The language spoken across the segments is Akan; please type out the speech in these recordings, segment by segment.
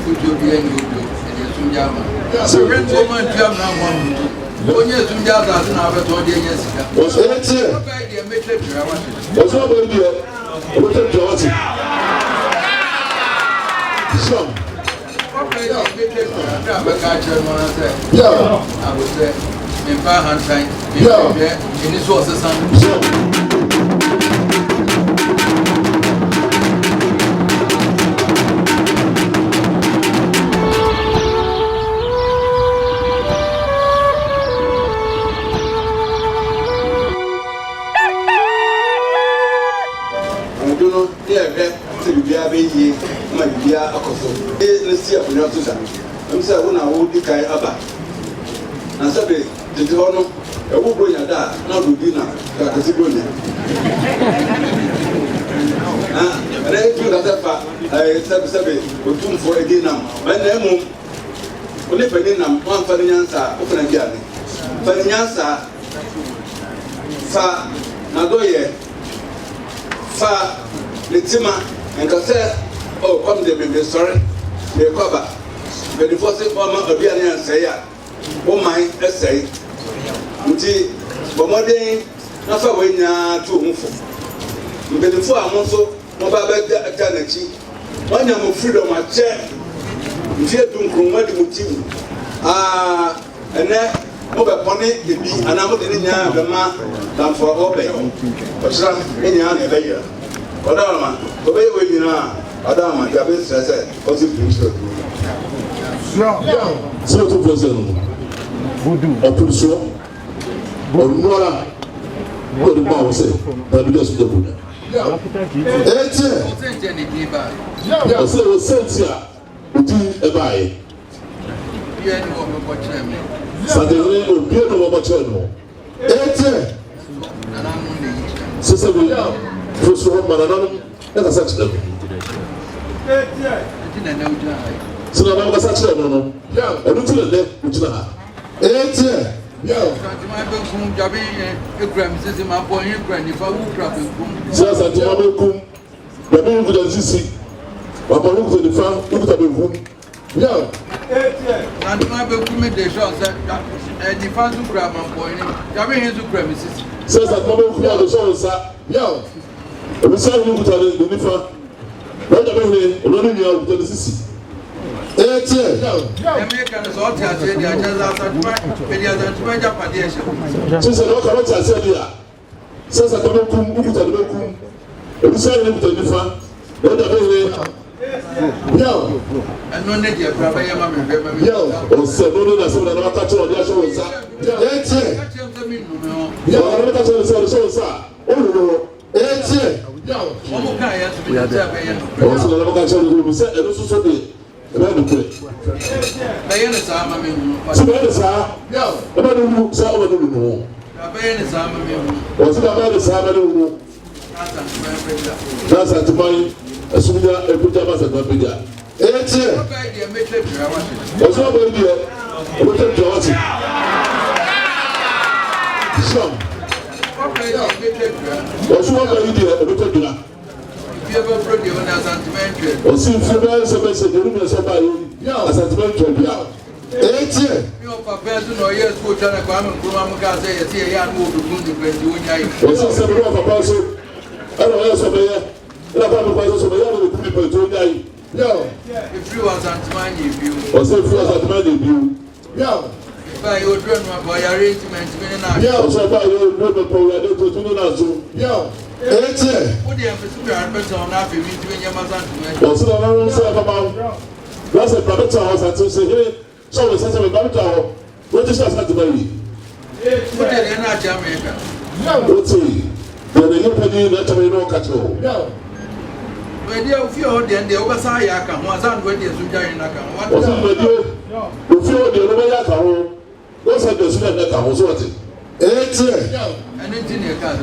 put your beer in your blue and your Sumjama. So, rent woman, jam now one. When you're Sumjama, I have a 20 years ago. What's that? What's up with you? What's up, George? Some. Yeah, I would say, in Bahantine, in his sources. Let's see if we have to say, I'm saying, when I would be kind of bad. And so the honor, a wood bring a dad, not to dinner, like a civilian. And I do that. I said, we're doing for a dinner. My name, only for dinner, one for the answer, open again. For the answer, fa, Nagoye, fa, Litima, and Cassette. Oh, come the baby, sorry. They cover. But the first former of the and say, oh, my essay. Until Bomodin, not for when you are too much. But the four also, Mobile Ganachi. One of freedom, my chair. If you don't come, what do you? Ah, and then over pony, the bee, and I'm not in the man than for obey. But some in your area. But the way we are. Adam, I have been said, what's it please? So to present, a person, or Nora, what the Bible says, but just the Buddha. It's a sensia, a buy. Suddenly, a beautiful opportunity. Sister, first one, and a such them. So now I'm such a no. Yeah, I don't feel that which now. Yeah. So as I do my book, the people who see, but I look to the farm, look at the room. Yeah. And my book made the shots that the farm to grab my boy, Jabbing into premises. Says that my book, the shows are, yeah. We saw you to the farm. What are you running out to the city? Americans all tell you they are just after Japanese. Since I don't know what I said here, since I don't come, you put a look. We saw you to the farm. What are you? No, and no need your brother. Yo, or so no, that's what I'm touching on the show. Yeah, I'm not touching the show, sir. Oh, no. We are there. Also, the local channel will say, and also so the American. Bayan's arm, I mean, so that is how, no, about the room, so I don't know. Bayan's arm, I mean, was it about the Sabbath? That's at my Essumegya, a good job as a Abibirem. It's here. What's up with you? What's up, George? Some. What's wrong with you? If you ever brought your Asante, or see if you ever said the room is about you, Asante. It's here. Your person or yes, put on a common Kuramaka say, I moved to the Benkumehene. What's the seven of a person? I don't know, somebody. I don't know, people to die. No, if you are Asante, you or say if you are Asante, you. No. By your dream of arrangement, yeah, so by your dream of program to yeah, it's it. What do you have to do on that? You mean your mother? Also, I don't say about that's a private house and to say, hey, so it's such a private house. What is that to marry? What are you not Jamaica? No, what's it? Then the company that I know control. No. When you feel then the oversight, I can was on when you're in Akan. What's it? You feel the over those are the students that are also at it. It's and anything you can.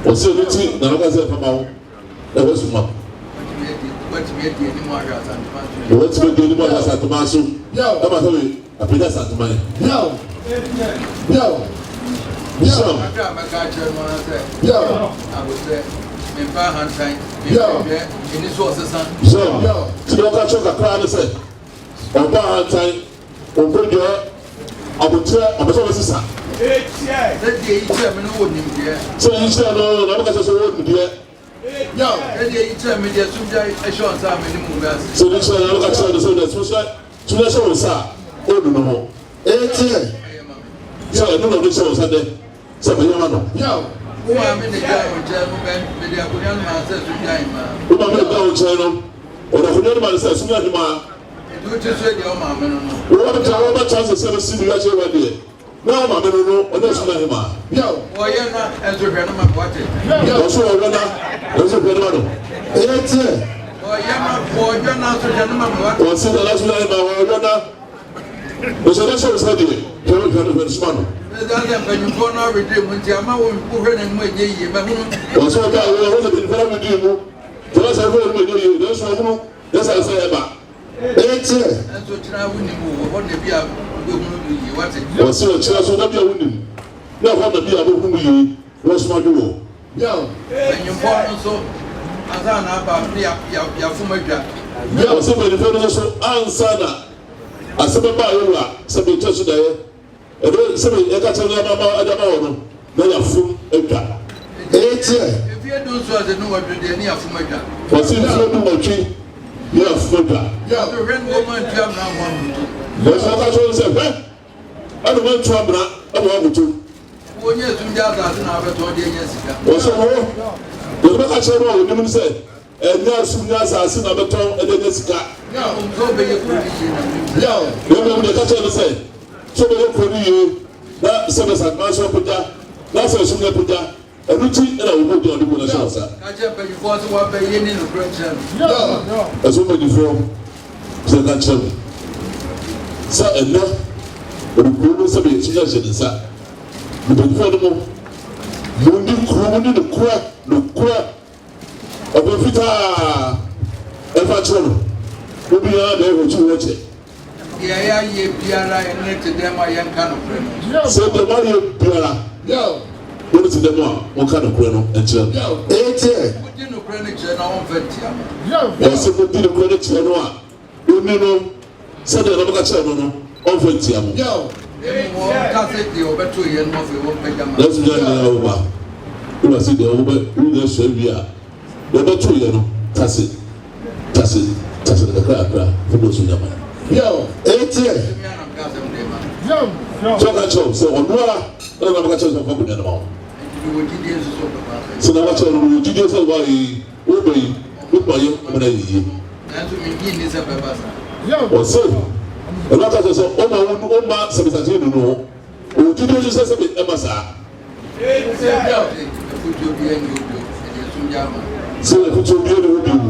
What's the meeting? The local set from our that was from what's made the anymore as what's made the anymore as at Tomaso? No, I'm not telling you. I pay that at money. No, I would say, in Bahantine, in his sources. So, you don't catch a crowd and say, Oba Antai, Obodia, Abutra, Abasasa. That day, chairman wouldn't hear. So you said, no, I'm going to say, no, that day, chairman, yes, I shot some minimum. so this one, I'm going to say, that's to the show, sir. Oh, no, 18. So I don't know this was Sunday. Somebody, no, I'm in the German, maybe I could answer to game. Who am I going to channel? Or I could never say, Summa. You just said your mamma. What a chance of 7 city last year, my dear. No, mamma, no, or that's not him. No, why you're not as a gentleman, what it? Also, a runner, that's a gentleman. 18. Why you're not a gentleman, what? Or see the last night, my runner. But so that's what I did. Don't get a smart. When you go now, redeem when Jama will put her and wait ye, but who was all that will hold it very with you. Tell us, I will with you. That's what I say about 18. And so I wouldn't move. What they be up with what it was. So, so that you're winning. Now, what the be able to you was my duo. No, and you want so as an about Essumegya. Yeah, somebody also answer that. Asababa yola sabe tosu da ye ebe sabe e ka tell na adama wono na ya fum etwa etie if you do so as no what dey ni Essumegya was in so do watchi ya Essumegya ya the ren woman jam na one yes I told say eh I don't want to abra I want to wonye Essumegya that na abeto dey nya sika wo so wo the ka tell no wo nim say enya Essumegya asase na abeto dey nya sika no so be you yo, you catch on the side. So we look for you. That service advancement puja. That's a sugar puja. A routine and I will put you on the bonus. Catch up and you want to walk by in the French. No, as woman you from. So that's it. So and now, but the guru said it's just in the side. You can find them. Mundi the crack. A profita. If I tell you, we'll be out there with you watch it. Yeah, Biara and net to them, I am kind of friend. So the money Biara. Yo, what is the more? What kind of criminal and chill? Yo, 18. Put in the credit channel on Ventia. Yo, yes, put in the credit channel. You know, said the other channel on Ventia. Yo, let's get over. You must see the over. You just say we are. The better, you know, Tassit, the crack for those who know. Yo, 18. Yo, so that's all. So on what? I'm going to tell you about the animal. So now what's all you did yourself by obey with my young man. And to me, is a purpose. Yo, so a lot of us are on my own man, some is a no. Who did you just say a massa? So if you do,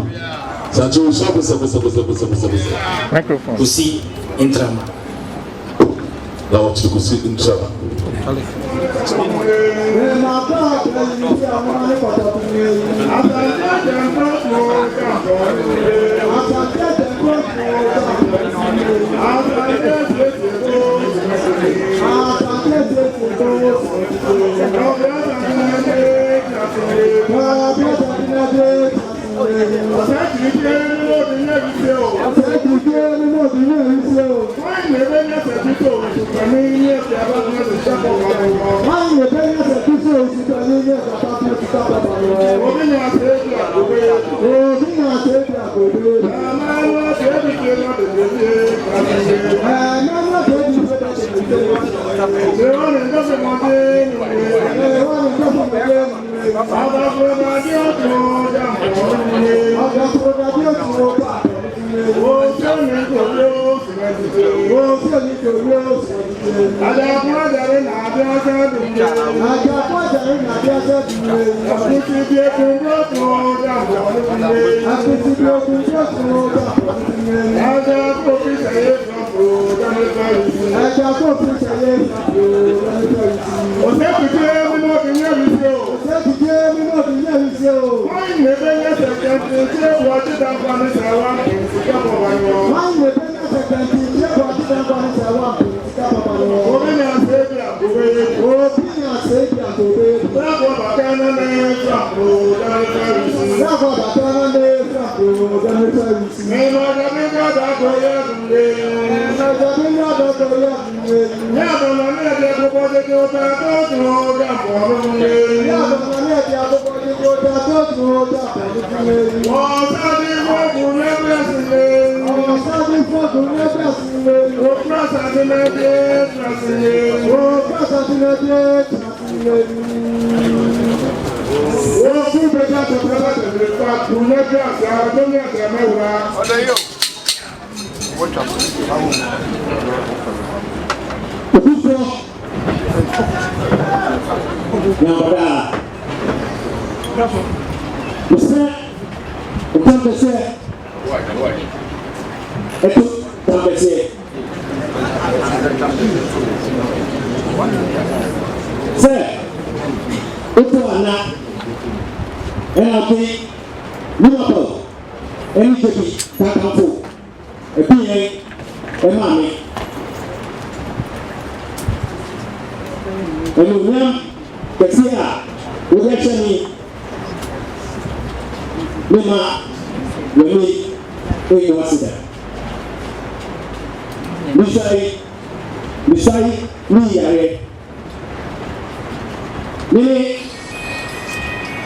microphone. Kusi, Ntrama. Now to Kusi, Ntrama.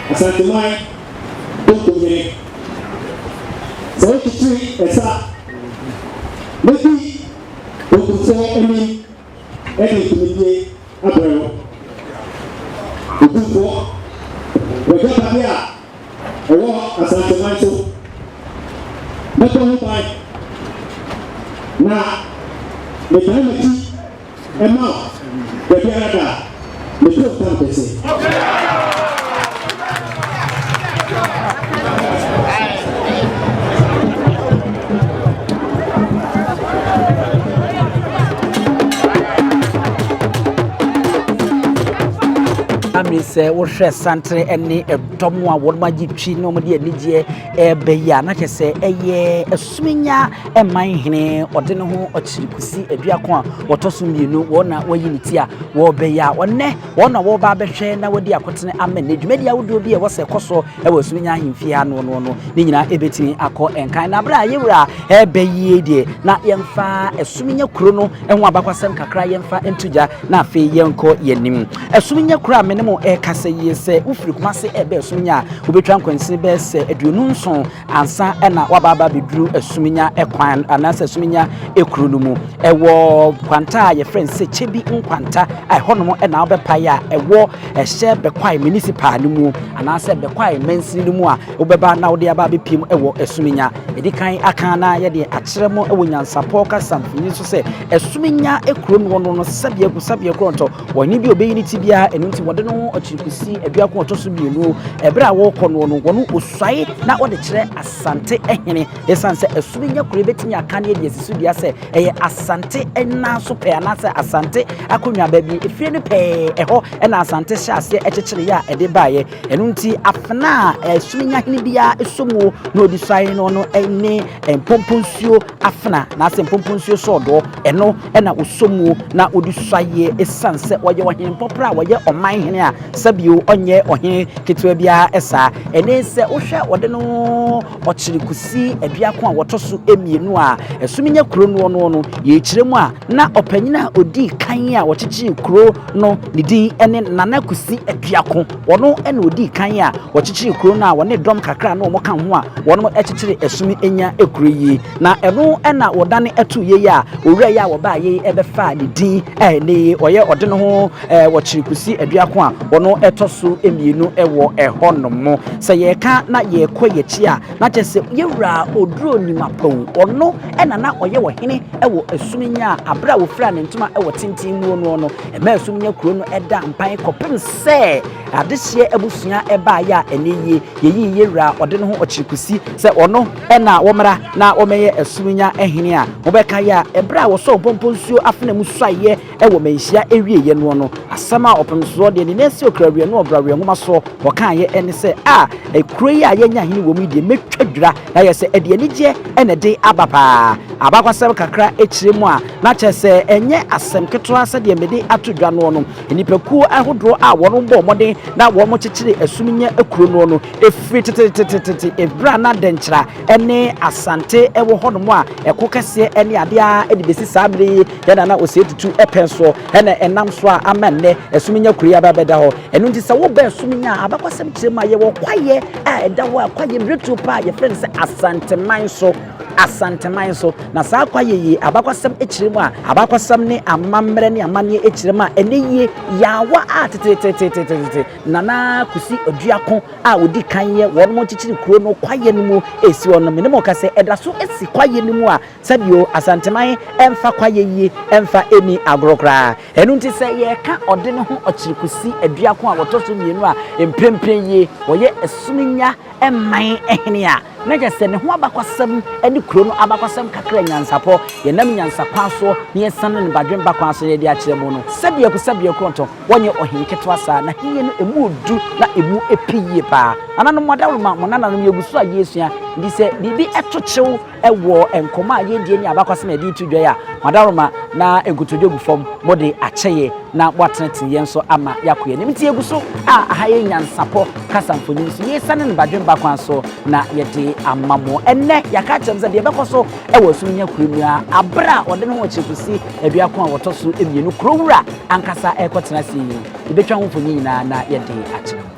Benkumehene, Benkumehene. So what you see is that maybe we could say any community abroad. We do for we got here a war Asante so. Not only by now the community amount the Canada the two countries. Say what Asante and Tomwa what magic tree no media DJ beya na say Essumegya and Mine or Deno or Kusi a Diakwa or Tosumino one Wayinitia war beya one war barber now with the Akotene Amen media would be a was a coso I was Essumegya in Fiano no Nina ebeti ako and kind of bra yura beye de na yemfa Essumegya Chrono and Wabakwasem Kakra yemfa entuja na fe yenko yenim Essumegya kra menemo kase yese ufiri kumase ebe Essumegya ubetwa nkwansi be se aduonu nson ansa na wababa beduru Essumegya ekwan anasa Essumegya ekuru no mu ewo kwanta ye friend se chebi nkwanta hono na obepa ya ewo ehye bekwai municipal no mu anasa bekwai mansi no mu a obeba na wode aba bepiem ewo Essumegya edikan akana ye de akyeremo ewo NYANSAPO ka samfini so se Essumegya ekuru no sabia kuro nto woni bi obeyi ni tibia enunti wode no Kusi Aduako Tosubienu Ebra Woko no Wonu Usai na wode kire Asantehene esanse Essumegya kurebeti nya kan ye desisu dia se Asante ena so pe anase Asante akonwa ba bi efie ne pe eho ena Asante hyase ekekere ya ede baaye enunti afna Essumegya hene bia esomu no odisai no ene empomponsuo afna na se empomponsuo sodo eno ena usomu na odisai esanse woye wohene popra woye oman hene a sabio onye ohe ketwa bia esa enese wohwe wode no Okyere Kusi Aduako a wotoso emienu a Essumegya kuro no ye kiremu a na opanyina odi kan a wokyekye kuro no ne din ene Nana Kusi Aduako wono ene odi kan a wokyekye kuro no a wone dom kakra na omo kan ho a wono ekyekye Essumegya ekuro yi na eno ena wodane etu ye a owura ya wo ba ye ebefa ne din ne oye ode no ho Okyere Kusi Aduako a wono etoso emienu ewo ehonomo se ye ka na ye koyechi a na chese yewura oduro nimapon ono ena na oye wo hene ewo Essumegya abra wo fra ne ntuma ewo tintin mu no ema Essumegya kuro no eda mpan kopem se adehye ebusua eba ya eneye yeyi yewura ode no ho Okyere Kusi se ono ena womra na womeye Essumegya ehene a wobeka ya ebra wo so pomponsuo afena musuaye ewo menhia ewieye no asama opemso de ne si okrawia no obrawia ngoma so wokan ye ene se ekuro yi a yenya hene wo mu de metwadura na ye se ede anigye ene de abapa abakwasem kakra echiremu a na chese enye asem ketwa se de mede atodwa no no enipaku ahodro a wono mbo mode na wo mo chichire Essumegya ekuro no no efri tete ebra na denchira ene asante ewo hono a ekokese ene ade a edibesi sabri yana na osietutu epenso ene enam so a amenne Essumegya kuri ababeda ho enu nti se wo ba Essumegya abakwasem chiremu a ye wo kwaye a edawo akwaye bretu pa ye friend se Asante so na saa kwaye yi abakwasem echiremu a abakwasem ne amamre ne amane echiremu a ene yi yawa a tete nana kusi oduako a odi kanye won mo chichiri kuro no kwaye no mu esi won me ne mo ka se edaso esi kwaye no mu a sabio asanteman emfa kwaye yi emfa eni agrokra enu nti se ye ka ode ne ho ochiri kusi aduako a wotoso mienu a emprempren yi woye Essumegya emman ehene a na jese ne ho abakwasem eni kuro no abakwasem kakra NYANSAPO ye nam NYANSAPO so ne yesane ne badwen bakwan so ye de akiremu no sabia konto wonye ohinketwa sa na hiye no emu du na emu epiye pa anano modawro ma monana no yegusu a yesua ndi se bibi etochew ewo enkoma a ye die ni abakwasem edi tudwa ya modawro ma na egutodwe gufom mode acheye na watneti yenso ama yakoye ne mti egusu a ahaye NYANSAPO kasamfoni so yesane ne badwen bakwan so na ye de amamo enne yaka chemza de bekoso ewo Essumegya kuru a abra ode no ho chekusi aduako a wotoso emienu kurowura ankasa ekotena si ibetwa ho foni nyina na ye de akyere